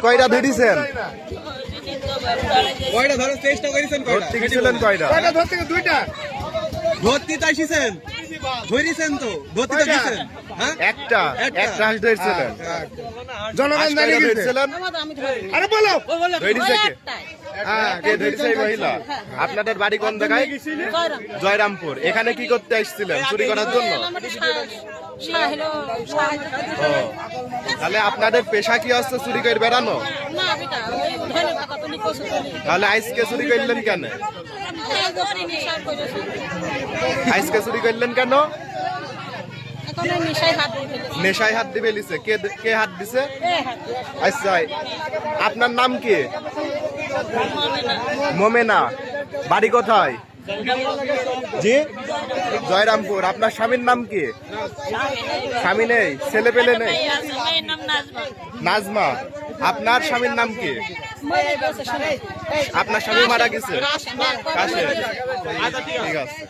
কয়টা ধরেছেন? কয়টা ধরার চেষ্টা করেছেন? ধরতে গেছিলেন কয়টা? ধরতে দুইটা ধরতে চাইছেন, ধরেছেন তো ধরতে তো গেছেন। হ্যাঁ একটা হাঁস ধরেছিলেন। জনগণ দাঁড়িয়ে ধরেছিলেন? আরে বলো ধরেছে কে? কে ধরেছে এই মহিলা? আপনাদের বাড়ি কোন জায়গায়? জয়রামপুর। এখানে কি করতে আসছিলেন? চুরি করার জন্য? ও, তাহলে আপনাদের পেশা কি হচ্ছে চুরি করে বেড়ানো? তাহলে আজকে চুরি করলেন কেন? আজকে চুরি করলেন কেন? নেশায় হাত দিবে লিছে। কে হাত দিছে? আচ্ছা, আপনার নাম কি? মোমেনা। বাড়ি কোথায়? জি, জয়রামপুর। আপনার স্বামীর নাম কি? স্বামী নেই, ছেলে পেলে নেই? নাজমা। আপনার স্বামীর নাম কি? আপনার স্বামী মারা গেছে? কাশে। ঠিক আছে।